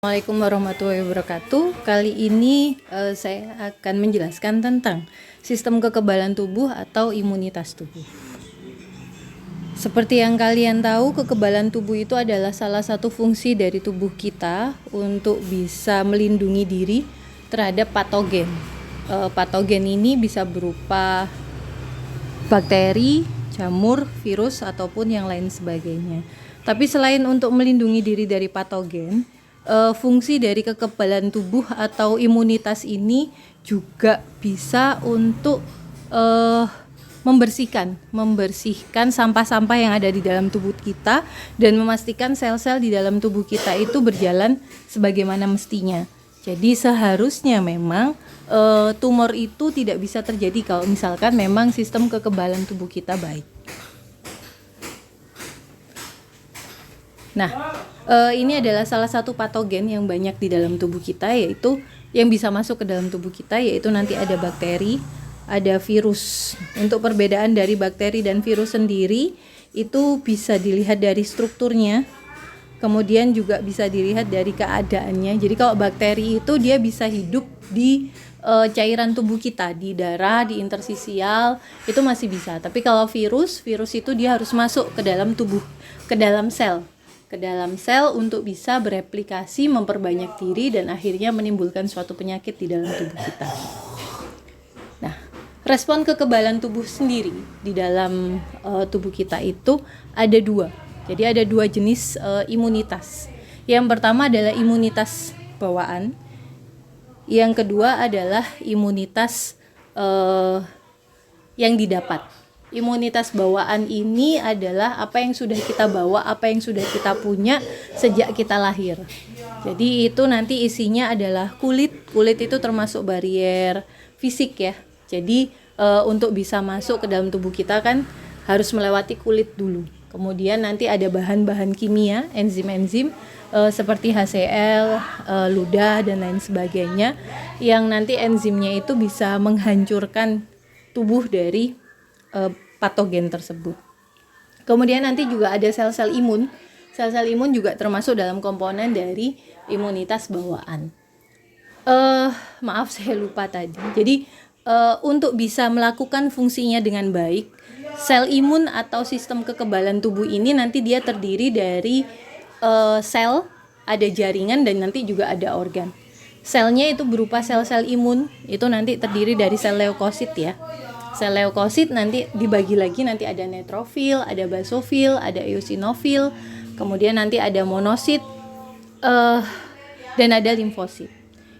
Assalamualaikum warahmatullahi wabarakatuh. Kali ini saya akan menjelaskan tentang sistem kekebalan tubuh atau imunitas tubuh. Seperti yang kalian tahu, kekebalan tubuh itu adalah salah satu fungsi dari tubuh kita untuk bisa melindungi diri terhadap patogen. Patogen ini bisa berupa bakteri, jamur, virus, ataupun yang lain sebagainya. Tapi selain untuk melindungi diri dari patogen, fungsi dari kekebalan tubuh atau imunitas ini juga bisa untuk membersihkan sampah-sampah yang ada di dalam tubuh kita dan memastikan sel-sel di dalam tubuh kita itu berjalan sebagaimana mestinya. Jadi seharusnya memang tumor itu tidak bisa terjadi kalau misalkan memang sistem kekebalan tubuh kita baik. Nah, ini adalah salah satu patogen yang banyak di dalam tubuh kita, yaitu yang bisa masuk ke dalam tubuh kita, yaitu nanti ada bakteri, ada virus. Untuk perbedaan dari bakteri dan virus sendiri itu bisa dilihat dari strukturnya, kemudian juga bisa dilihat dari keadaannya. Jadi kalau bakteri itu dia bisa hidup di cairan tubuh kita, di darah, di interstisial, itu masih bisa. Tapi kalau virus itu dia harus masuk ke dalam tubuh, ke dalam sel untuk bisa bereplikasi, memperbanyak diri, dan akhirnya menimbulkan suatu penyakit di dalam tubuh kita. Nah, respon kekebalan tubuh sendiri di dalam tubuh kita itu ada dua. Jadi ada dua jenis imunitas. Yang pertama adalah imunitas bawaan. Yang kedua adalah imunitas yang didapat. Imunitas bawaan ini adalah apa yang sudah kita bawa, apa yang sudah kita punya sejak kita lahir. Jadi itu nanti isinya adalah kulit. Kulit itu termasuk barier fisik ya. Jadi untuk bisa masuk ke dalam tubuh kita kan harus melewati kulit dulu. Kemudian nanti ada bahan-bahan kimia, enzim-enzim seperti HCl, ludah dan lain sebagainya, yang nanti enzimnya itu bisa menghancurkan tubuh dari patogen tersebut. Kemudian nanti juga ada sel-sel imun. Sel-sel imun juga termasuk dalam komponen dari imunitas bawaan. Maaf saya lupa tadi. Jadi untuk bisa melakukan fungsinya dengan baik, sel imun atau sistem kekebalan tubuh ini nanti dia terdiri dari sel, ada jaringan, dan nanti juga ada organ. Selnya itu berupa sel-sel imun, itu nanti terdiri dari sel leukosit ya. Sel leukosit nanti dibagi lagi, nanti ada neutrofil, ada basofil, ada eosinofil, kemudian nanti ada monosit, dan ada limfosit.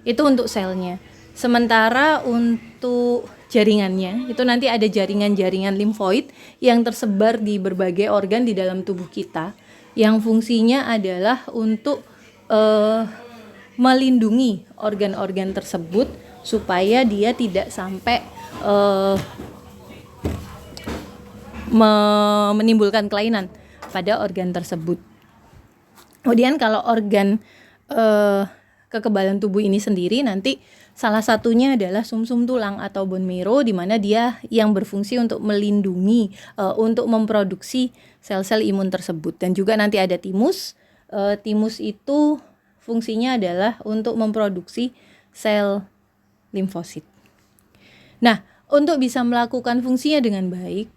Itu untuk selnya. Sementara untuk jaringannya, itu nanti ada jaringan-jaringan limfoid yang tersebar di berbagai organ di dalam tubuh kita, yang fungsinya adalah untuk melindungi organ-organ tersebut supaya dia tidak sampai menimbulkan kelainan pada organ tersebut. Kemudian kalau organ kekebalan tubuh ini sendiri nanti salah satunya adalah sumsum tulang atau bone marrow, di mana dia yang berfungsi untuk melindungi, untuk memproduksi sel-sel imun tersebut. Dan juga nanti ada timus. Timus itu fungsinya adalah untuk memproduksi sel limfosit. Nah, untuk bisa melakukan fungsinya dengan baik,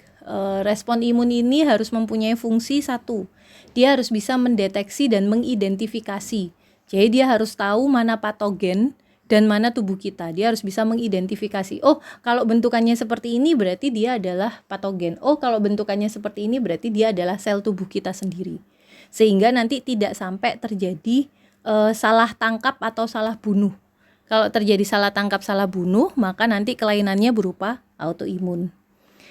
respon imun ini harus mempunyai fungsi satu. Dia harus bisa mendeteksi dan mengidentifikasi. Jadi dia harus tahu mana patogen dan mana tubuh kita. Dia harus bisa mengidentifikasi. Oh, kalau bentukannya seperti ini berarti dia adalah patogen. Oh, kalau bentukannya seperti ini berarti dia adalah sel tubuh kita sendiri. Sehingga nanti tidak sampai terjadi salah tangkap atau salah bunuh. Kalau terjadi salah tangkap, salah bunuh, maka nanti kelainannya berupa autoimun.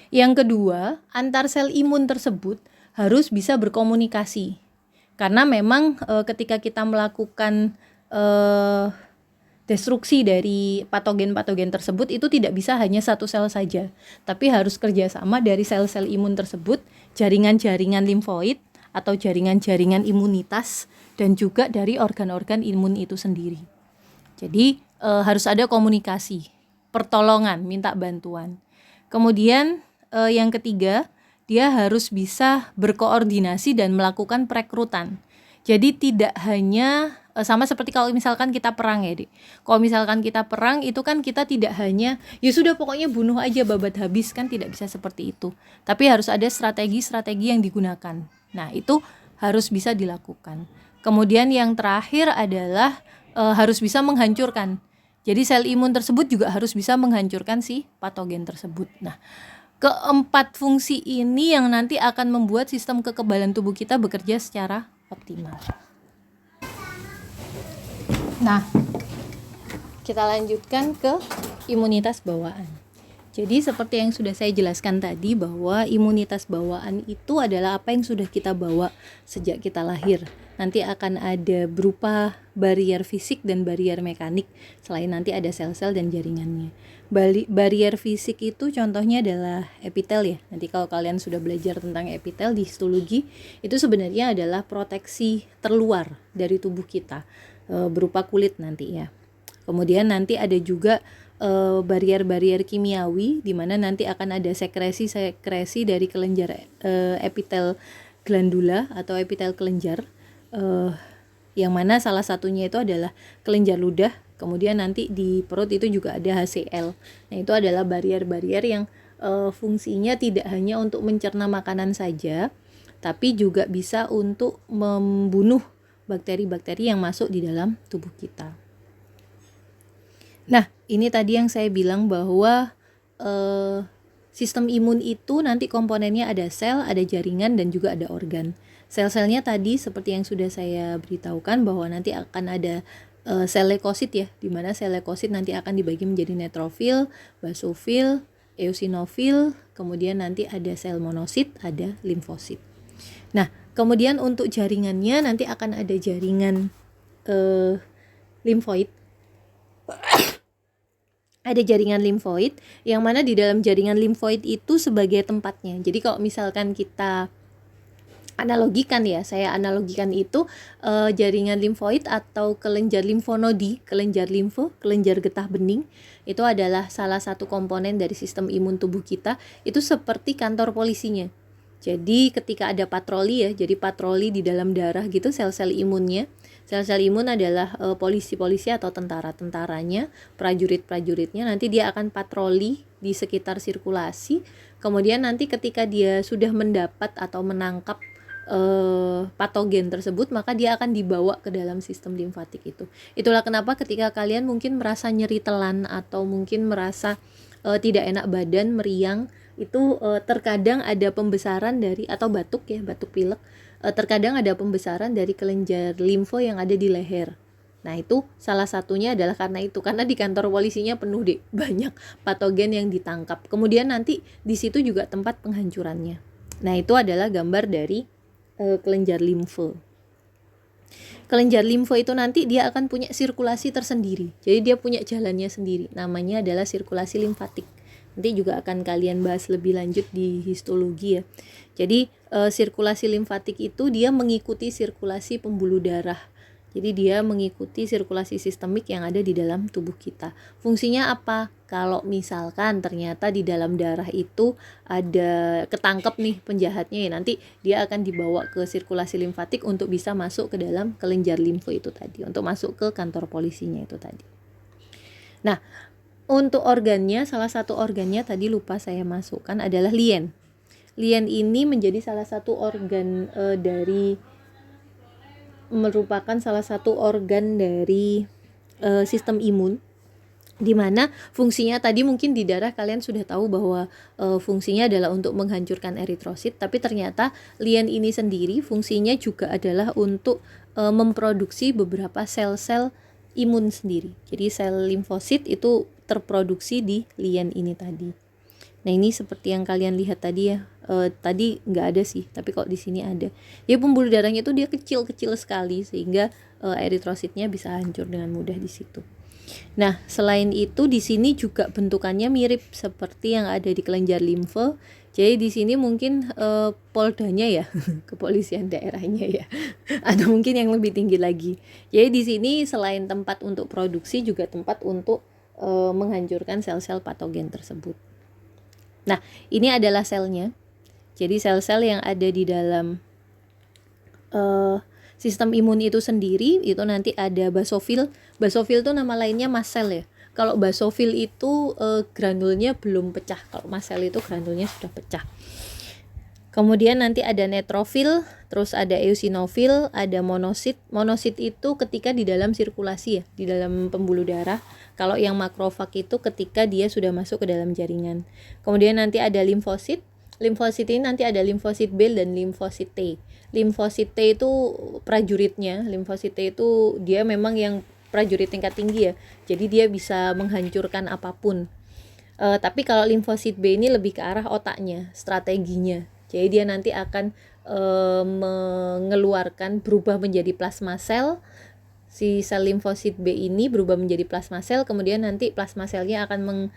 Yang kedua, antar sel imun tersebut harus bisa berkomunikasi. Karena memang ketika kita melakukan destruksi dari patogen-patogen tersebut, itu tidak bisa hanya satu sel saja, tapi harus kerjasama dari sel-sel imun tersebut, jaringan-jaringan limfoid atau jaringan-jaringan imunitas, dan juga dari organ-organ imun itu sendiri. Jadi harus ada komunikasi, pertolongan, minta bantuan. Kemudian yang ketiga, dia harus bisa berkoordinasi dan melakukan perekrutan. Jadi tidak hanya sama seperti kalau misalkan kita perang ya, Dik. Kalau misalkan kita perang itu kan kita tidak hanya ya sudah pokoknya bunuh aja babat habis, kan tidak bisa seperti itu. Tapi harus ada strategi-strategi yang digunakan. Nah, itu harus bisa dilakukan. Kemudian yang terakhir adalah harus bisa menghancurkan. Jadi sel imun tersebut juga harus bisa menghancurkan si patogen tersebut. Nah, keempat fungsi ini yang nanti akan membuat sistem kekebalan tubuh kita bekerja secara optimal. Nah, kita lanjutkan ke imunitas bawaan. Jadi seperti yang sudah saya jelaskan tadi bahwa imunitas bawaan itu adalah apa yang sudah kita bawa sejak kita lahir. Nanti akan ada berupa barier fisik dan barier mekanik, selain nanti ada sel-sel dan jaringannya. Barier fisik itu contohnya adalah epitel ya. Nanti kalau kalian sudah belajar tentang epitel di histologi, itu sebenarnya adalah proteksi terluar dari tubuh kita, berupa kulit nanti ya. Kemudian nanti ada juga barier-barier kimiawi, di mana nanti akan ada sekresi dari kelenjar epitel glandula atau epitel kelenjar, yang mana salah satunya itu adalah kelenjar ludah. Kemudian nanti di perut itu juga ada HCl. Nah, itu adalah barier-barier yang fungsinya tidak hanya untuk mencerna makanan saja, tapi juga bisa untuk membunuh bakteri-bakteri yang masuk di dalam tubuh kita. Nah, ini tadi yang saya bilang bahwa sistem imun itu nanti komponennya ada sel, ada jaringan, dan juga ada organ. Sel-selnya tadi seperti yang sudah saya beritahukan bahwa nanti akan ada sel leukosit ya, di mana sel leukosit nanti akan dibagi menjadi neutrofil, basofil, eosinofil, kemudian nanti ada sel monosit, ada limfosit. Nah, kemudian untuk jaringannya nanti akan ada jaringan limfoid. Ada jaringan limfoid, yang mana di dalam jaringan limfoid itu sebagai tempatnya. Jadi kalau misalkan kita analogikan ya, saya analogikan itu jaringan limfoid atau kelenjar limfonodi, kelenjar limfo, kelenjar getah bening, itu adalah salah satu komponen dari sistem imun tubuh kita. Itu seperti kantor polisinya. Jadi ketika ada patroli ya, jadi patroli di dalam darah gitu, sel-sel imunnya. Sel-sel imun adalah polisi-polisi atau tentara-tentaranya, prajurit-prajuritnya. Nanti dia akan patroli di sekitar sirkulasi. Kemudian nanti ketika dia sudah mendapat atau menangkap patogen tersebut, maka dia akan dibawa ke dalam sistem limfatik itu. Itulah kenapa ketika kalian mungkin merasa nyeri telan atau mungkin merasa tidak enak badan, meriang, itu terkadang ada pembesaran dari, atau batuk ya, batuk pilek, terkadang ada pembesaran dari kelenjar limfo yang ada di leher. Nah, itu salah satunya adalah karena itu, karena di kantor polisinya penuh deh, banyak patogen yang ditangkap. Kemudian nanti di situ juga tempat penghancurannya. Nah, itu adalah gambar dari kelenjar limfo. Kelenjar limfo itu nanti dia akan punya sirkulasi tersendiri. Jadi dia punya jalannya sendiri. Namanya adalah sirkulasi limfatik. Nanti juga akan kalian bahas lebih lanjut di histologi ya. Jadi sirkulasi limfatik itu dia mengikuti sirkulasi pembuluh darah. Jadi dia mengikuti sirkulasi sistemik yang ada di dalam tubuh kita. Fungsinya apa? Kalau misalkan ternyata di dalam darah itu ada ketangkep nih penjahatnya ya, nanti dia akan dibawa ke sirkulasi limfatik untuk bisa masuk ke dalam kelenjar limfo itu tadi, untuk masuk ke kantor polisinya itu tadi. Nah, untuk organnya, salah satu organnya tadi lupa saya masukkan adalah lien. Lien ini menjadi salah satu organ merupakan salah satu organ dari sistem imun, di mana fungsinya tadi mungkin di darah kalian sudah tahu bahwa fungsinya adalah untuk menghancurkan eritrosit, tapi ternyata lien ini sendiri fungsinya juga adalah untuk memproduksi beberapa sel-sel imun sendiri. Jadi sel limfosit itu terproduksi di lien ini tadi. Nah, ini seperti yang kalian lihat tadi ya. Tadi nggak ada sih, tapi kok di sini ada. Ya, pembuluh darahnya itu dia kecil-kecil sekali sehingga eritrositnya bisa hancur dengan mudah di situ. Nah, selain itu di sini juga bentukannya mirip seperti yang ada di kelenjar limfe. Jadi di sini mungkin poldanya ya, kepolisian daerahnya ya, atau mungkin yang lebih tinggi lagi. Jadi di sini selain tempat untuk produksi juga tempat untuk menghancurkan sel-sel patogen tersebut. Nah, ini adalah selnya. Jadi sel-sel yang ada di dalam sistem imun itu sendiri itu nanti ada basofil. Basofil itu nama lainnya mast cell ya. Kalau basofil itu granulnya belum pecah. Kalau mast cell itu granulnya sudah pecah. Kemudian nanti ada neutrofil, terus ada eosinofil, ada monosit. Monosit itu ketika di dalam sirkulasi ya, di dalam pembuluh darah. Kalau yang makrofag itu ketika dia sudah masuk ke dalam jaringan. Kemudian nanti ada limfosit. Limfosit ini nanti ada limfosit B dan limfosit T. Limfosit T itu prajuritnya. Limfosit T itu dia memang yang prajurit tingkat tinggi ya. Jadi dia bisa menghancurkan apapun. Tapi kalau limfosit B ini lebih ke arah otaknya, strateginya. Jadi dia nanti akan mengeluarkan, berubah menjadi plasma sel. Si sel limfosit B ini berubah menjadi plasma sel, kemudian nanti plasma selnya akan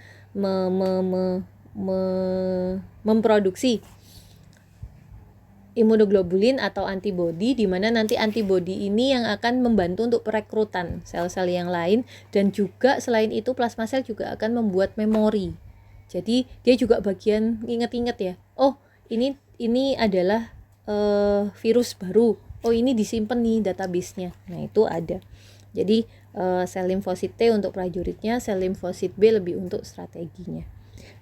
memproduksi imunoglobulin atau antibodi, di mana nanti antibodi ini yang akan membantu untuk perekrutan sel-sel yang lain, dan juga selain itu plasma sel juga akan membuat memori. Jadi dia juga bagian inget-inget ya. Oh, ini adalah virus baru. Oh, ini disimpan nih database-nya. Nah, itu ada. Jadi sel limfosit T untuk prajuritnya, sel limfosit B lebih untuk strateginya.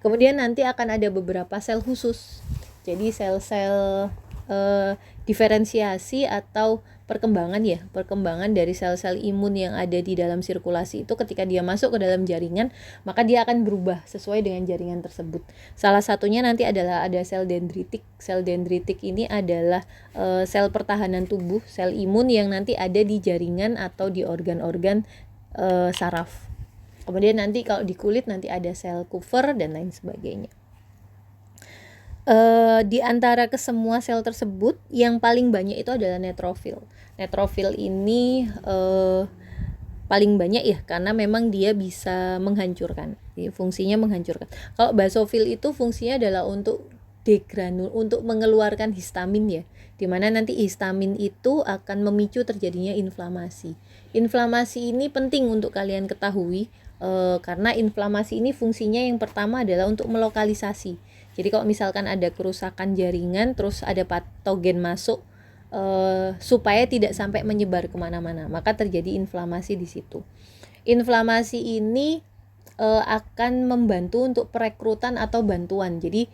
Kemudian nanti akan ada beberapa sel khusus. Jadi sel-sel diferensiasi atau perkembangan dari sel-sel imun yang ada di dalam sirkulasi itu ketika dia masuk ke dalam jaringan, maka dia akan berubah sesuai dengan jaringan tersebut. Salah satunya nanti adalah ada sel dendritik. Sel dendritik ini adalah sel pertahanan tubuh, sel imun yang nanti ada di jaringan atau di organ-organ saraf. Kemudian nanti kalau di kulit nanti ada sel Kupffer dan lain sebagainya. Di antara kesemua sel tersebut yang paling banyak itu adalah neutrofil. Neutrofil ini paling banyak ya karena memang dia bisa menghancurkan. Jadi, fungsinya menghancurkan. Kalau basofil itu fungsinya adalah untuk degranul, untuk mengeluarkan histamin ya. Dimana nanti histamin itu akan memicu terjadinya inflamasi. Inflamasi ini penting untuk kalian ketahui karena inflamasi ini fungsinya yang pertama adalah untuk melokalisasi. Jadi kalau misalkan ada kerusakan jaringan, terus ada patogen masuk, supaya tidak sampai menyebar kemana-mana, maka terjadi inflamasi di situ. Inflamasi ini akan membantu untuk perekrutan atau bantuan. Jadi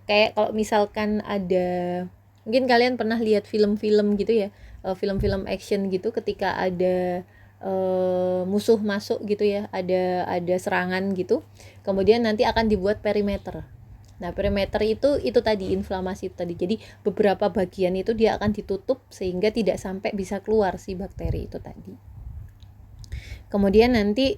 kayak kalau misalkan ada, mungkin kalian pernah lihat film-film gitu ya, film-film action gitu, ketika ada musuh masuk gitu ya, ada serangan gitu, kemudian nanti akan dibuat perimeter. Nah, perimeter itu tadi inflamasi itu tadi. Jadi beberapa bagian itu dia akan ditutup sehingga tidak sampai bisa keluar si bakteri itu tadi. Kemudian nanti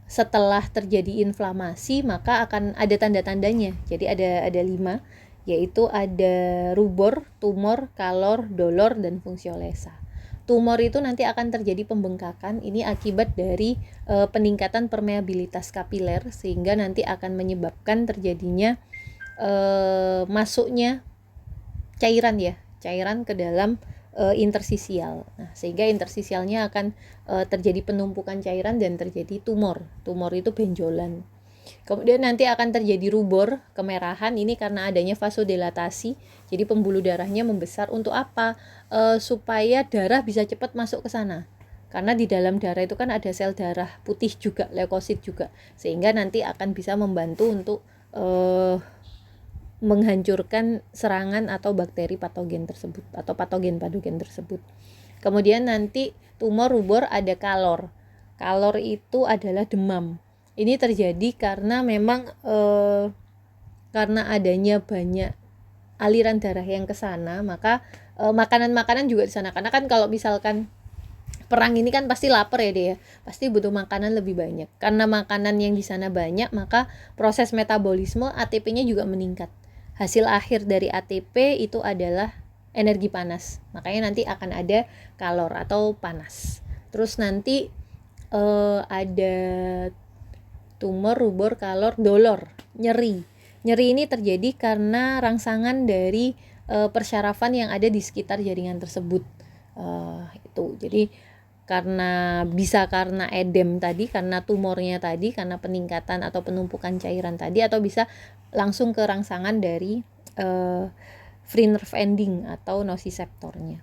setelah terjadi inflamasi maka akan ada tanda-tandanya. Jadi ada 5, yaitu ada rubor, tumor, kalor, dolor, dan fungsiolesa. Tumor itu nanti akan terjadi pembengkakan, ini akibat dari peningkatan permeabilitas kapiler sehingga nanti akan menyebabkan terjadinya masuknya cairan ke dalam intersisial. Nah, sehingga intersisialnya akan terjadi penumpukan cairan dan terjadi tumor. Tumor itu benjolan. Kemudian nanti akan terjadi rubor, kemerahan, ini karena adanya vasodilatasi. Jadi pembuluh darahnya membesar untuk apa? Supaya darah bisa cepat masuk ke sana. Karena di dalam darah itu kan ada sel darah putih juga, leukosit juga. Sehingga nanti akan bisa membantu untuk menghancurkan serangan atau bakteri patogen tersebut atau patogen-patogen tersebut. Kemudian nanti tumor rubor ada kalor. Kalor itu adalah demam. Ini terjadi karena memang karena adanya banyak aliran darah yang ke sana, maka makanan-makanan juga di sana. Karena kan kalau misalkan perang ini kan pasti lapar ya dia, pasti butuh makanan lebih banyak. Karena makanan yang di sana banyak, maka proses metabolisme ATP-nya juga meningkat. Hasil akhir dari ATP itu adalah energi panas. Makanya nanti akan ada kalor atau panas. Terus nanti ada tumor, rubor, kalor, dolor, nyeri. Nyeri ini terjadi karena rangsangan dari persyarafan yang ada di sekitar jaringan tersebut. Itu. Jadi karena edem tadi, karena tumornya tadi, karena peningkatan atau penumpukan cairan tadi, atau bisa langsung ke rangsangan dari free nerve ending atau nociceptornya.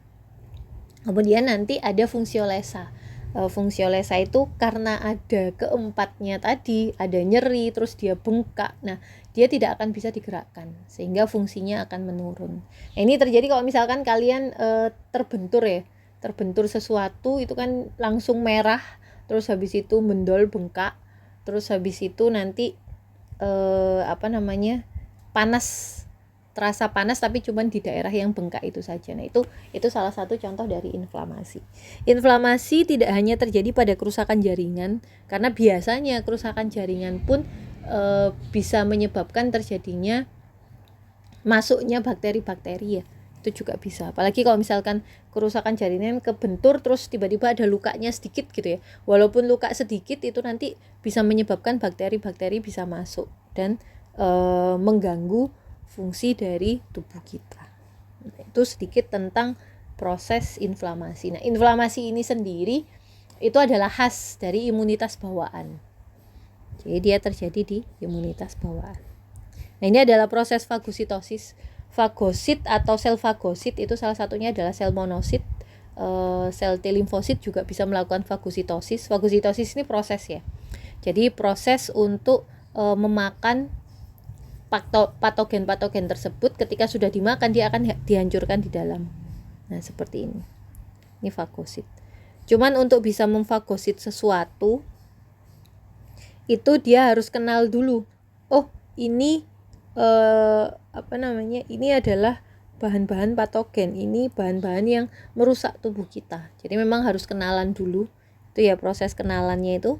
Kemudian nanti ada fungsiolesa. Fungsiolesa itu karena ada keempatnya tadi, ada nyeri, terus dia bengkak. Nah, dia tidak akan bisa digerakkan, sehingga fungsinya akan menurun. Nah, ini terjadi kalau misalkan kalian terbentur ya, terbentur sesuatu itu kan langsung merah, terus habis itu mendol, bengkak, terus habis itu nanti panas, terasa panas tapi cuma di daerah yang bengkak itu saja. Nah, itu salah satu contoh dari inflamasi. Inflamasi tidak hanya terjadi pada kerusakan jaringan, karena biasanya kerusakan jaringan pun bisa menyebabkan terjadinya masuknya bakteri-bakteri ya. Itu juga bisa. Apalagi kalau misalkan kerusakan jaringan kebentur terus tiba-tiba ada lukanya sedikit gitu ya. Walaupun luka sedikit itu nanti bisa menyebabkan bakteri-bakteri bisa masuk dan mengganggu fungsi dari tubuh kita. Itu sedikit tentang proses inflamasi. Nah, inflamasi ini sendiri itu adalah khas dari imunitas bawaan. Jadi dia terjadi di imunitas bawaan. Nah, ini adalah proses fagositosis. Fagosit atau sel fagosit itu salah satunya adalah sel monosit. Sel T limfosit juga bisa melakukan fagositosis. Fagositosis ini proses ya. Jadi proses untuk memakan patogen-patogen tersebut. Ketika sudah dimakan dia akan dihancurkan di dalam. Nah, seperti ini. Ini fagosit. Cuman untuk bisa memfagosit sesuatu itu dia harus kenal dulu. Oh, ini ini adalah bahan-bahan patogen, ini bahan-bahan yang merusak tubuh kita. Jadi memang harus kenalan dulu. Itu ya proses kenalannya itu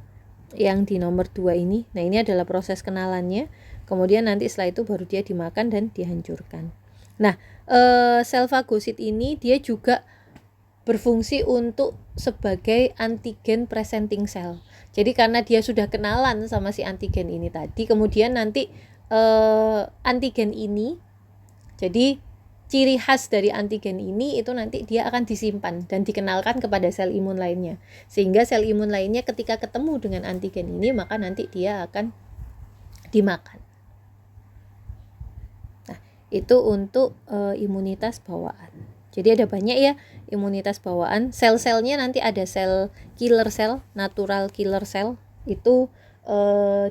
yang di nomor 2 ini. Nah, ini adalah proses kenalannya. Kemudian nanti setelah itu baru dia dimakan dan dihancurkan. Nah, sel fagosit ini dia juga berfungsi untuk sebagai antigen presenting cell. Jadi karena dia sudah kenalan sama si antigen ini tadi, kemudian nanti antigen ini, jadi ciri khas dari antigen ini itu nanti dia akan disimpan dan dikenalkan kepada sel imun lainnya. Sehingga sel imun lainnya ketika ketemu dengan antigen ini, maka nanti dia akan dimakan. Itu untuk imunitas bawaan. Jadi ada banyak ya imunitas bawaan. Sel-selnya nanti ada sel killer cell, natural killer cell. Itu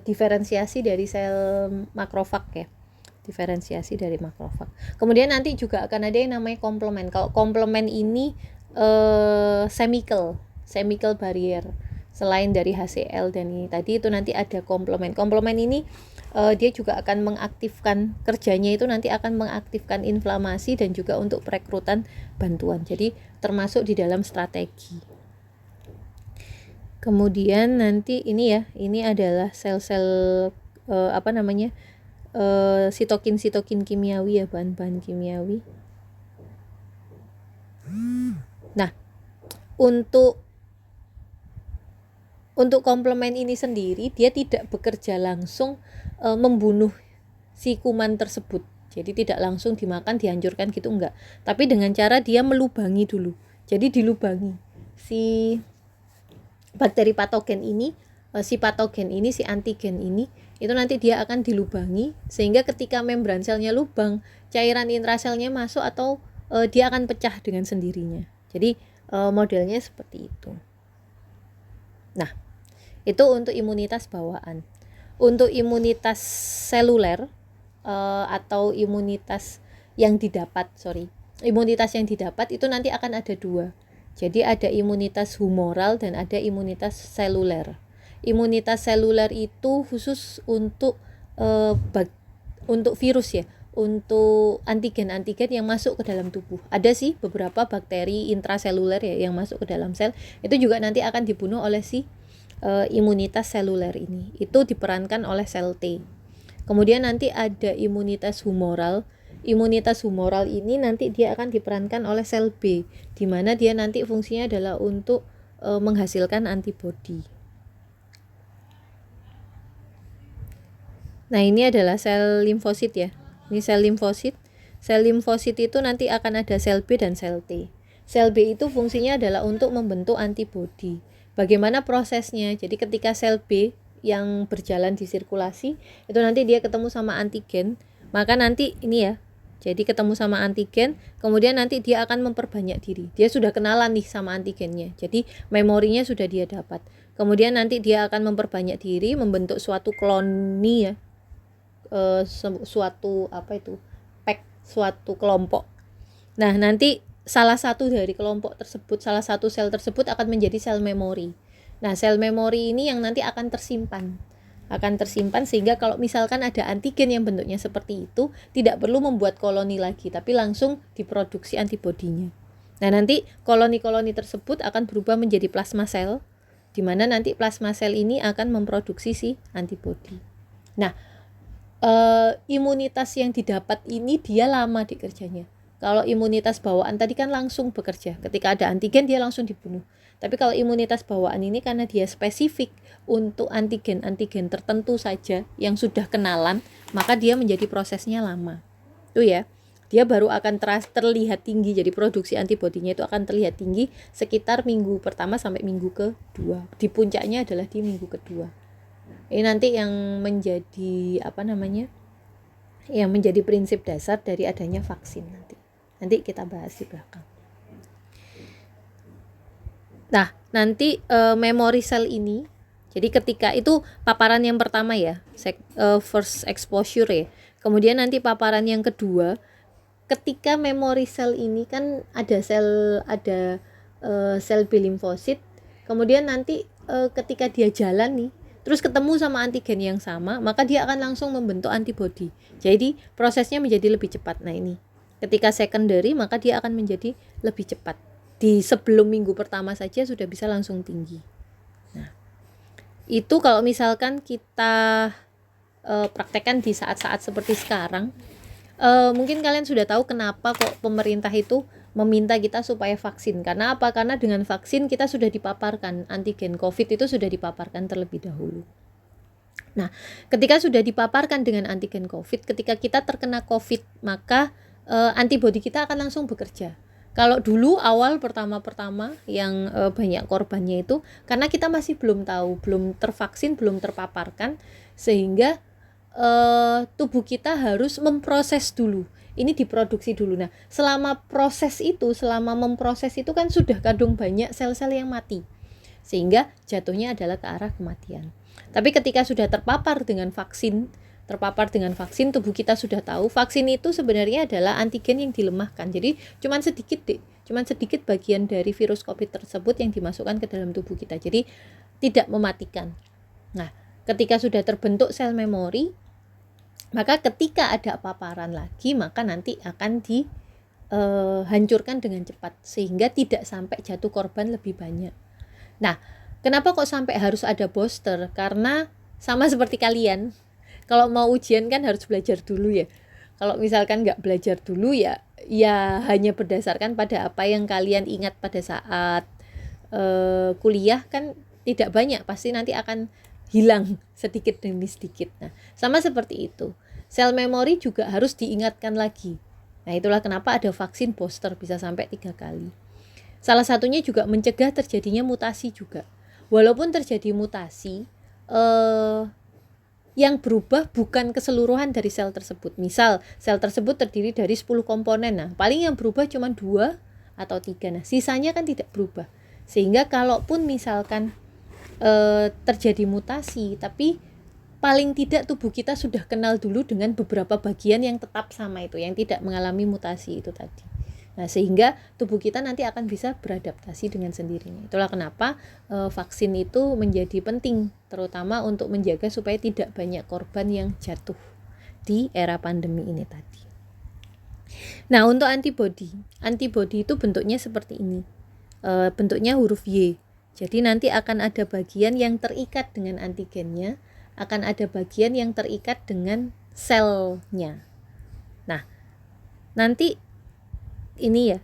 diferensiasi dari sel makrofag ya. Diferensiasi dari makrofag. Kemudian nanti juga akan ada yang namanya komplement. Kalau komplement ini chemical barrier. Selain dari HCl dan ini tadi, itu nanti ada komplement. Komplement ini dia juga akan mengaktifkan, kerjanya itu nanti akan mengaktifkan inflamasi dan juga untuk perekrutan bantuan. Jadi termasuk di dalam strategi. Kemudian nanti ini ya, ini adalah sel-sel sitokin kimiawi ya, bahan-bahan kimiawi. Nah, untuk komplement ini sendiri dia tidak bekerja langsung membunuh si kuman tersebut. Jadi tidak langsung dimakan, dihancurkan gitu, enggak. Tapi dengan cara dia melubangi dulu. Jadi dilubangi si bakteri patogen ini, si patogen ini, si antigen ini, itu nanti dia akan dilubangi sehingga ketika membran selnya lubang, cairan intraselnya masuk atau dia akan pecah dengan sendirinya. Jadi modelnya seperti itu. Nah, itu untuk imunitas bawaan. Untuk imunitas seluler atau imunitas yang didapat, imunitas yang didapat itu nanti akan ada 2. Jadi ada imunitas humoral dan ada imunitas seluler. Imunitas seluler itu khusus untuk virus ya, untuk antigen-antigen yang masuk ke dalam tubuh. Ada sih beberapa bakteri intraseluler ya yang masuk ke dalam sel, itu juga nanti akan dibunuh oleh si imunitas seluler ini. Itu diperankan oleh sel T. Kemudian nanti ada imunitas humoral. Imunitas humoral ini nanti dia akan diperankan oleh sel B, di mana dia nanti fungsinya adalah untuk menghasilkan antibodi. Nah, ini adalah sel limfosit ya. Ini sel limfosit. Sel limfosit itu nanti akan ada sel B dan sel T. Sel B itu fungsinya adalah untuk membentuk antibodi. Bagaimana prosesnya? Jadi ketika sel B yang berjalan di sirkulasi, itu nanti dia ketemu sama antigen, maka nanti ini ya, Jadi ketemu sama antigen, kemudian nanti dia akan memperbanyak diri. Dia sudah kenalan nih sama antigennya. Jadi memorinya sudah dia dapat. Kemudian nanti dia akan memperbanyak diri, membentuk suatu koloni ya. Suatu pack, suatu kelompok. Nah, nanti salah satu dari kelompok tersebut, salah satu sel tersebut akan menjadi sel memori. Nah, sel memori ini yang nanti akan tersimpan sehingga kalau misalkan ada antigen yang bentuknya seperti itu, tidak perlu membuat koloni lagi, tapi langsung diproduksi antibodinya. Nah, nanti koloni-koloni tersebut akan berubah menjadi plasma sel, di mana nanti plasma sel ini akan memproduksi si antibodi. Nah, imunitas yang didapat ini dia lama dikerjanya. Kalau imunitas bawaan tadi kan langsung bekerja, ketika ada antigen dia langsung dibunuh. Tapi kalau imunitas bawaan ini karena dia spesifik untuk antigen-antigen tertentu saja yang sudah kenalan, maka dia menjadi prosesnya lama. Itu ya. Dia baru akan terlihat tinggi, jadi produksi antibodinya itu akan terlihat tinggi sekitar minggu pertama sampai minggu kedua. Di puncaknya adalah di minggu kedua. Ini nanti yang menjadi yang menjadi prinsip dasar dari adanya vaksin nanti kita bahas di belakang. Nah, nanti memori sel ini, jadi ketika itu paparan yang pertama ya, first exposure ya. Kemudian nanti paparan yang kedua, ketika memori sel ini kan ada sel B limfosit, kemudian nanti ketika dia jalan nih, terus ketemu sama antigen yang sama, maka dia akan langsung membentuk antibodi. Jadi prosesnya menjadi lebih cepat. Nah, ini ketika secondary maka dia akan menjadi lebih cepat. Di sebelum minggu pertama saja sudah bisa langsung tinggi. Nah, itu kalau misalkan kita praktekkan di saat-saat seperti sekarang, mungkin kalian sudah tahu kenapa kok pemerintah itu meminta kita supaya vaksin. Karena apa? Karena dengan vaksin kita sudah dipaparkan, antigen COVID itu sudah dipaparkan terlebih dahulu. Nah, ketika sudah dipaparkan dengan antigen COVID, ketika kita terkena COVID, maka antibodi kita akan langsung bekerja. Kalau dulu awal pertama-pertama yang banyak korbannya itu karena kita masih belum tahu, belum tervaksin, belum terpaparkan, sehingga tubuh kita harus memproses dulu. Ini diproduksi dulu. Nah, selama memproses itu kan sudah kadung banyak sel-sel yang mati, sehingga jatuhnya adalah ke arah kematian. Tapi ketika sudah terpapar dengan vaksin, tubuh kita sudah tahu vaksin itu sebenarnya adalah antigen yang dilemahkan. Jadi cuman sedikit bagian dari virus COVID tersebut yang dimasukkan ke dalam tubuh kita. Jadi tidak mematikan. Nah, ketika sudah terbentuk sel memori, maka ketika ada paparan lagi, maka nanti akan dihancurkan dengan cepat sehingga tidak sampai jatuh korban lebih banyak. Nah, kenapa kok sampai harus ada booster? Karena sama seperti kalian, kalau mau ujian kan harus belajar dulu ya. Kalau misalkan nggak belajar dulu ya hanya berdasarkan pada apa yang kalian ingat pada saat kuliah kan tidak banyak, pasti nanti akan hilang sedikit demi sedikit. Nah, sama seperti itu. Sel memori juga harus diingatkan lagi. Nah, itulah kenapa ada vaksin booster bisa sampai 3 kali. Salah satunya juga mencegah terjadinya mutasi juga. Walaupun terjadi mutasi, yang berubah bukan keseluruhan dari sel tersebut. Misal, sel tersebut terdiri dari 10 komponen. Nah, paling yang berubah cuma 2 atau 3. Nah, sisanya kan tidak berubah. Sehingga kalaupun misalkan terjadi mutasi, tapi paling tidak tubuh kita sudah kenal dulu dengan beberapa bagian yang tetap sama itu, yang tidak mengalami mutasi itu tadi. Nah, sehingga tubuh kita nanti akan bisa beradaptasi dengan sendirinya. Itulah kenapa vaksin itu menjadi penting, terutama untuk menjaga supaya tidak banyak korban yang jatuh di era pandemi ini tadi. Nah, untuk antibodi itu bentuknya seperti ini. Bentuknya huruf Y. Jadi nanti akan ada bagian yang terikat dengan antigennya, akan ada bagian yang terikat dengan selnya. Nah, nanti ini ya,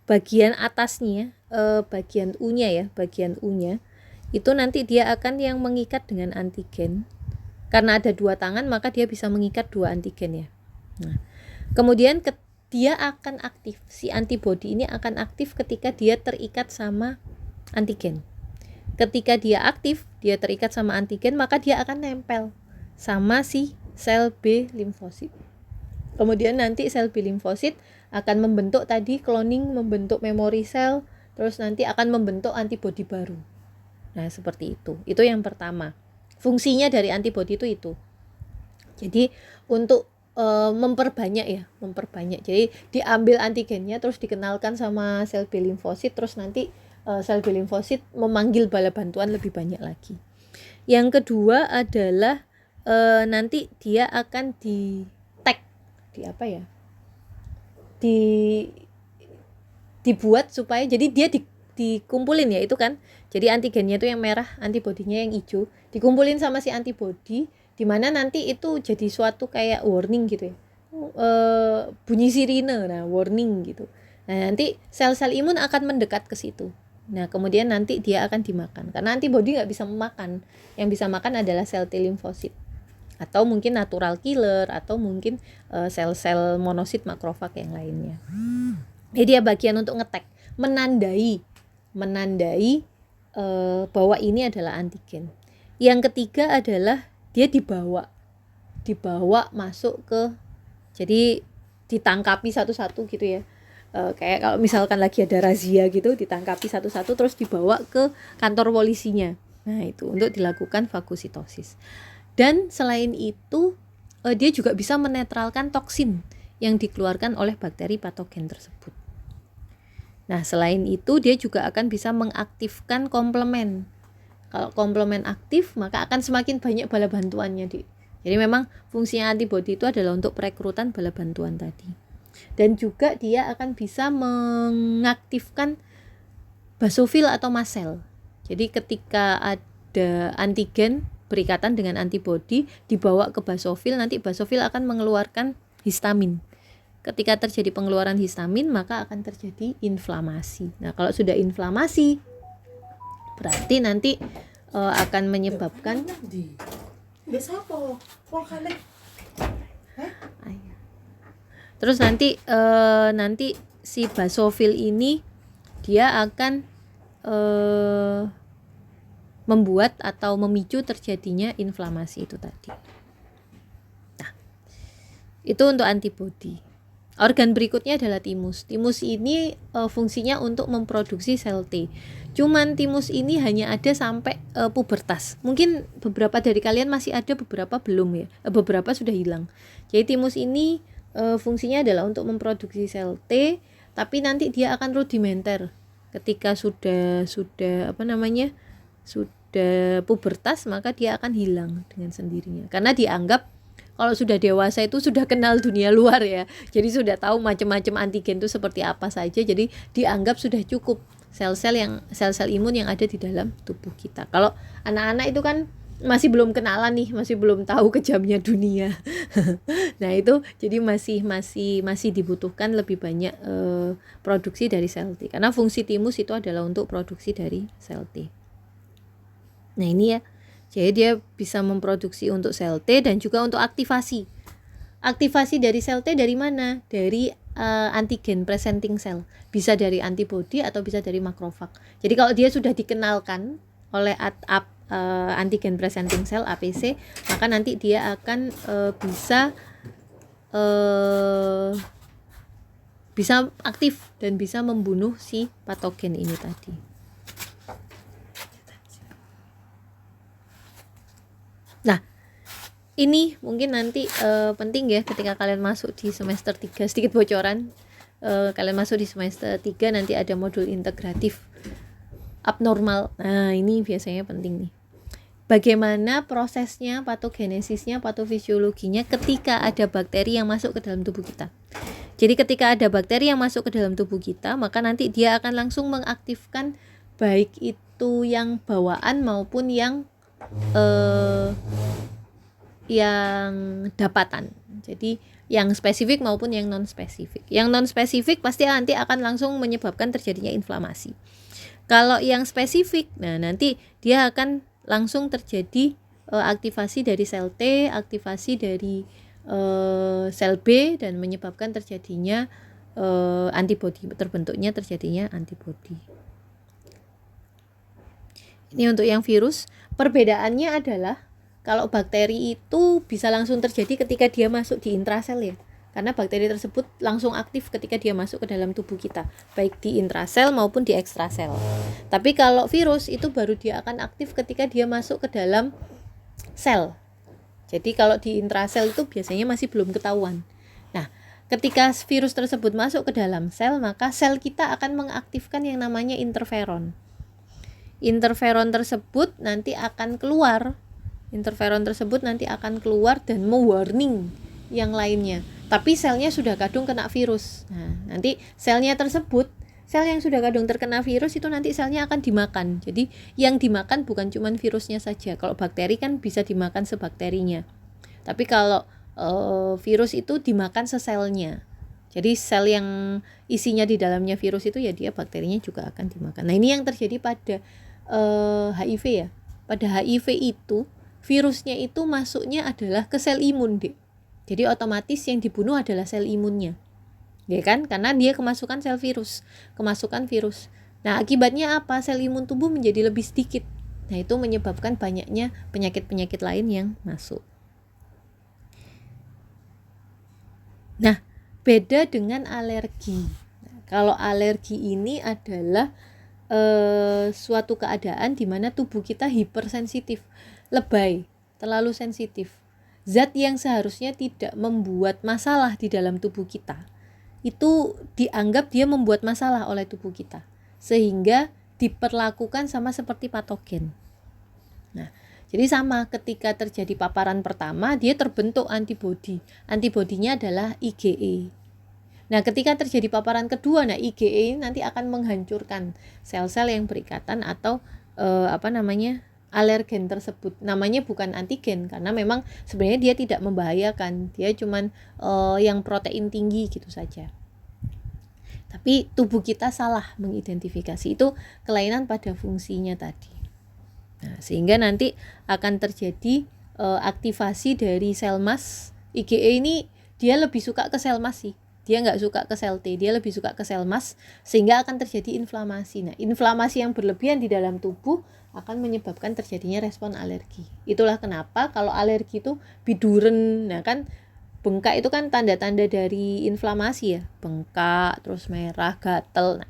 bagian atasnya, bagian U-nya itu nanti dia akan yang mengikat dengan antigen. Karena ada 2 tangan maka dia bisa mengikat 2 antigen ya. Nah, kemudian dia akan aktif, si antibodi ini akan aktif ketika dia terikat sama antigen. Ketika dia aktif, dia terikat sama antigen, maka dia akan nempel sama si sel B limfosit. Kemudian nanti sel B limfosit akan membentuk tadi cloning, membentuk memory cell, terus nanti akan membentuk antibodi baru. Nah, seperti itu. Itu yang pertama. Fungsinya dari antibodi itu. Jadi untuk memperbanyak. Jadi diambil antigennya terus dikenalkan sama sel B limfosit, terus nanti sel B limfosit memanggil bala bantuan lebih banyak lagi. Yang kedua adalah nanti dia akan dibuat supaya jadi dia dikumpulin ya itu kan. Jadi antigennya itu yang merah, antibodinya yang hijau, dikumpulin sama si antibodi, di mana nanti itu jadi suatu kayak warning gitu ya. Bunyi sirine, nah warning gitu. Nah, nanti sel-sel imun akan mendekat ke situ. Nah, kemudian nanti dia akan dimakan. Karena antibodi nggak bisa memakan. Yang bisa makan adalah sel T limfosit. Atau mungkin natural killer, atau mungkin sel-sel monosit makrofag yang lainnya. Jadi dia bagian untuk ngetek, menandai bahwa ini adalah antigen. Yang ketiga adalah dia dibawa masuk ke, jadi ditangkapi satu-satu gitu ya. Kayak kalau misalkan lagi ada razia gitu, ditangkapi satu-satu terus dibawa ke kantor polisinya. Nah, itu untuk dilakukan fagositosis. Dan selain itu dia juga bisa menetralkan toksin yang dikeluarkan oleh bakteri patogen tersebut. Nah, selain itu dia juga akan bisa mengaktifkan komplement. Kalau komplement aktif, maka akan semakin banyak bala bantuannya, Dik. Jadi memang fungsinya antibodi itu adalah untuk perekrutan bala bantuan tadi. Dan juga dia akan bisa mengaktifkan basofil atau mast cell. Jadi ketika ada antigen berikatan dengan antibodi dibawa ke basofil, nanti basofil akan mengeluarkan histamin. Ketika terjadi pengeluaran histamin, maka akan terjadi inflamasi. Nah, kalau sudah inflamasi, berarti nanti akan menyebabkan terus nanti si basofil ini dia akan membuat atau memicu terjadinya inflamasi itu tadi. Nah, itu untuk antibodi. Organ berikutnya adalah timus. Timus ini fungsinya untuk memproduksi sel T. Cuman timus ini hanya ada sampai pubertas. Mungkin beberapa dari kalian masih ada, beberapa belum ya. Beberapa sudah hilang. Jadi timus ini fungsinya adalah untuk memproduksi sel T, tapi nanti dia akan rudimenter. Ketika sudah pubertas, maka dia akan hilang dengan sendirinya. Karena dianggap kalau sudah dewasa itu sudah kenal dunia luar ya. Jadi sudah tahu macam-macam antigen itu seperti apa saja. Jadi dianggap sudah cukup sel-sel imun yang ada di dalam tubuh kita. Kalau anak-anak itu kan masih belum kenalan nih, masih belum tahu kejamnya dunia. Nah, itu jadi masih dibutuhkan lebih banyak produksi dari sel T. Karena fungsi timus itu adalah untuk produksi dari sel T. Nah, ini ya. Jadi dia bisa memproduksi untuk sel T dan juga untuk aktivasi. Aktivasi dari sel T dari mana? Dari antigen presenting cell. Bisa dari antibodi atau bisa dari makrofag. Jadi kalau dia sudah dikenalkan oleh antigen presenting cell APC, maka nanti dia akan bisa aktif dan bisa membunuh si patogen ini tadi. Nah, ini mungkin nanti penting ya ketika kalian masuk di semester 3, sedikit bocoran. Kalian masuk di semester 3 nanti ada modul integratif abnormal. Nah, ini biasanya penting nih. Bagaimana prosesnya, patogenesisnya, patofisiologinya ketika ada bakteri yang masuk ke dalam tubuh kita. Jadi ketika ada bakteri yang masuk ke dalam tubuh kita, maka nanti dia akan langsung mengaktifkan baik itu yang bawaan maupun yang dapatan. Jadi yang spesifik maupun yang non spesifik. Yang non spesifik pasti nanti akan langsung menyebabkan terjadinya inflamasi. Kalau yang spesifik, nah nanti dia akan langsung terjadi aktivasi dari sel T, aktivasi dari sel B dan menyebabkan terjadinya antibodi, terjadinya antibodi. Ini untuk yang virus. Perbedaannya adalah kalau bakteri itu bisa langsung terjadi ketika dia masuk di intrasel ya. karena bakteri tersebut langsung aktif ketika dia masuk ke dalam tubuh kita, baik di intrasel maupun di ekstrasel. Tapi kalau virus itu baru dia akan aktif ketika dia masuk ke dalam sel. Jadi kalau di intrasel itu biasanya masih belum ketahuan. Nah, ketika virus tersebut masuk ke dalam sel, maka sel kita akan mengaktifkan yang namanya interferon. Interferon tersebut nanti akan keluar. Interferon tersebut nanti akan keluar dan mewarning yang lainnya. Tapi selnya sudah kadung kena virus. Nah, nanti selnya tersebut, sel yang sudah kadung terkena virus itu nanti selnya akan dimakan. Jadi yang dimakan bukan cuma virusnya saja. Kalau bakteri kan bisa dimakan sebakterinya. Tapi kalau virus itu dimakan seselnya. Jadi sel yang isinya di dalamnya virus itu ya dia bakterinya juga akan dimakan. Nah, ini yang terjadi pada HIV ya. Pada HIV itu virusnya itu masuknya adalah ke sel imun, Dek. Jadi otomatis yang dibunuh adalah sel imunnya. Ya kan? Karena dia kemasukan virus. Nah, akibatnya apa? Sel imun tubuh menjadi lebih sedikit. Nah, itu menyebabkan banyaknya penyakit-penyakit lain yang masuk. Nah, beda dengan alergi. Nah, kalau alergi ini adalah suatu keadaan di mana tubuh kita hipersensitif, lebay, terlalu sensitif. Zat yang seharusnya tidak membuat masalah di dalam tubuh kita, itu dianggap dia membuat masalah oleh tubuh kita, sehingga diperlakukan sama seperti patogen. Nah, jadi sama ketika terjadi paparan pertama, dia terbentuk antibodi. Antibodinya adalah IgE. Nah, ketika terjadi paparan kedua, nah IgE nanti akan menghancurkan sel-sel yang berikatan atau alergen tersebut. Namanya bukan antigen karena memang sebenarnya dia tidak membahayakan. Dia cuman yang protein tinggi gitu saja. Tapi tubuh kita salah mengidentifikasi, itu kelainan pada fungsinya tadi. Nah, sehingga nanti akan terjadi aktivasi dari sel mas. IgE ini dia lebih suka ke sel mas sih. Dia nggak suka ke sel T, dia lebih suka ke sel mas, sehingga akan terjadi inflamasi. Nah, inflamasi yang berlebihan di dalam tubuh akan menyebabkan terjadinya respon alergi. Itulah kenapa kalau alergi itu biduren, nah kan bengkak itu kan tanda-tanda dari inflamasi ya, bengkak, terus merah, gatel. Nah,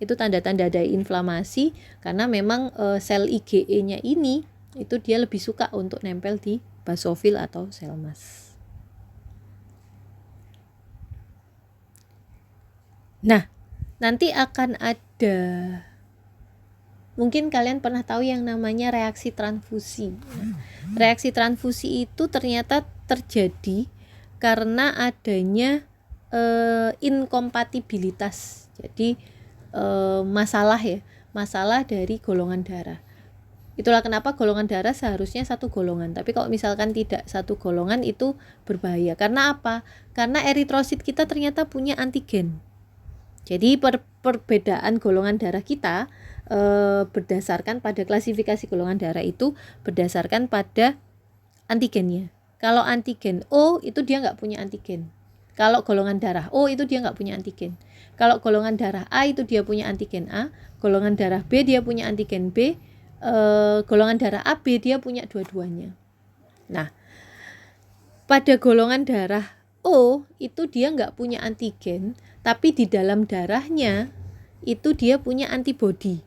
itu tanda-tanda dari inflamasi karena memang sel IgE-nya ini itu dia lebih suka untuk nempel di basofil atau sel mas. Nah, nanti akan ada, mungkin kalian pernah tahu yang namanya reaksi transfusi. Nah, reaksi transfusi itu ternyata terjadi karena adanya inkompatibilitas. Jadi masalah dari golongan darah. Itulah kenapa golongan darah seharusnya satu golongan. Tapi kalau misalkan tidak satu golongan itu berbahaya. Karena apa? Karena eritrosit kita ternyata punya antigen. Jadi perbedaan golongan darah kita berdasarkan pada klasifikasi golongan darah itu berdasarkan pada antigennya. Kalau antigen O itu dia nggak punya antigen. Kalau golongan darah O itu dia nggak punya antigen. Kalau golongan darah A itu dia punya antigen A. Golongan darah B dia punya antigen B. Golongan darah AB dia punya dua-duanya. Nah, pada golongan darah O itu dia nggak punya antigen, tapi di dalam darahnya itu dia punya antibodi.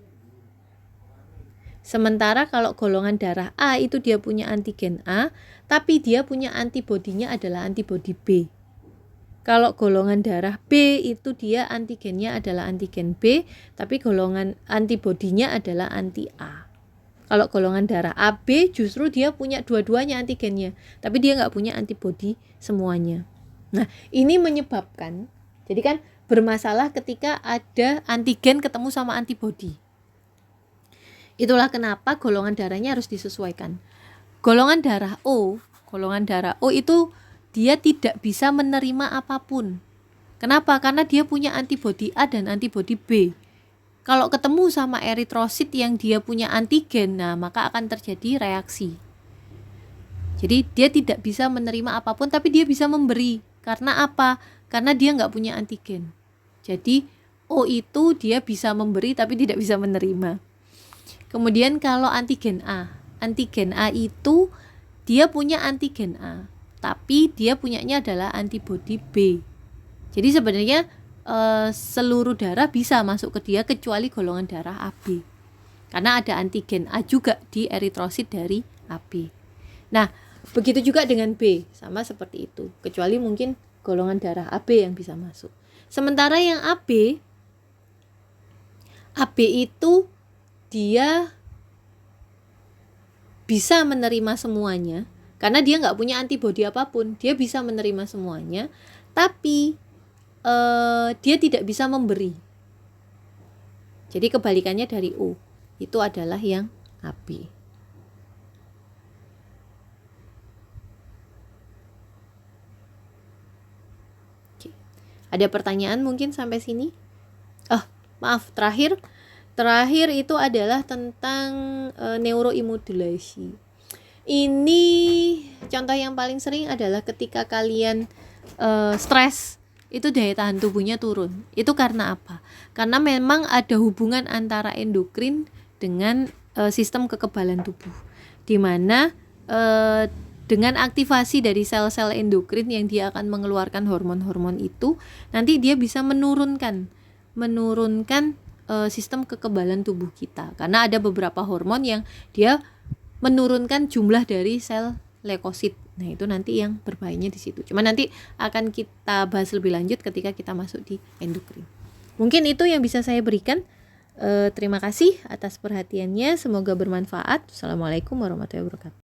Sementara kalau golongan darah A itu dia punya antigen A, tapi dia punya antibodinya adalah antibodi B. Kalau golongan darah B itu dia antigennya adalah antigen B, tapi golongan antibodinya adalah anti A. Kalau golongan darah AB justru dia punya dua-duanya antigennya, tapi dia nggak punya antibodi semuanya. Nah, ini menyebabkan, jadi kan bermasalah ketika ada antigen ketemu sama antibodi. Itulah kenapa golongan darahnya harus disesuaikan. Golongan darah O itu dia tidak bisa menerima apapun. Kenapa? Karena dia punya antibodi A dan antibodi B. Kalau ketemu sama eritrosit yang dia punya antigen, nah maka akan terjadi reaksi. Jadi dia tidak bisa menerima apapun, tapi dia bisa memberi. Karena apa? Karena dia nggak punya antigen. Jadi O itu dia bisa memberi tapi tidak bisa menerima. Kemudian kalau antigen A itu dia punya antigen A, tapi dia punyanya adalah antibodi B. Jadi sebenarnya seluruh darah bisa masuk ke dia kecuali golongan darah AB. Karena ada antigen A juga di eritrosit dari AB. Nah, begitu juga dengan B, sama seperti itu. Kecuali mungkin golongan darah AB yang bisa masuk. Sementara yang AB itu dia bisa menerima semuanya. Karena dia nggak punya antibodi apapun, dia bisa menerima semuanya. Tapi dia tidak bisa memberi. Jadi kebalikannya dari O, itu adalah yang AB. Oke. Ada pertanyaan mungkin sampai sini? Maaf, terakhir itu adalah tentang neuroimodulasi. Ini contoh yang paling sering adalah ketika kalian stres, itu daya tahan tubuhnya turun. Itu karena apa? Karena memang ada hubungan antara endokrin dengan sistem kekebalan tubuh, di mana dengan aktivasi dari sel-sel endokrin yang dia akan mengeluarkan hormon-hormon itu, nanti dia bisa menurunkan sistem kekebalan tubuh kita. Karena ada beberapa hormon yang dia menurunkan jumlah dari sel leukosit. Nah, itu nanti yang berbahayanya di situ. Cuma nanti akan kita bahas lebih lanjut ketika kita masuk di endokrin. Mungkin itu yang bisa saya berikan. Terima kasih atas perhatiannya. Semoga bermanfaat. Assalamualaikum warahmatullahi wabarakatuh.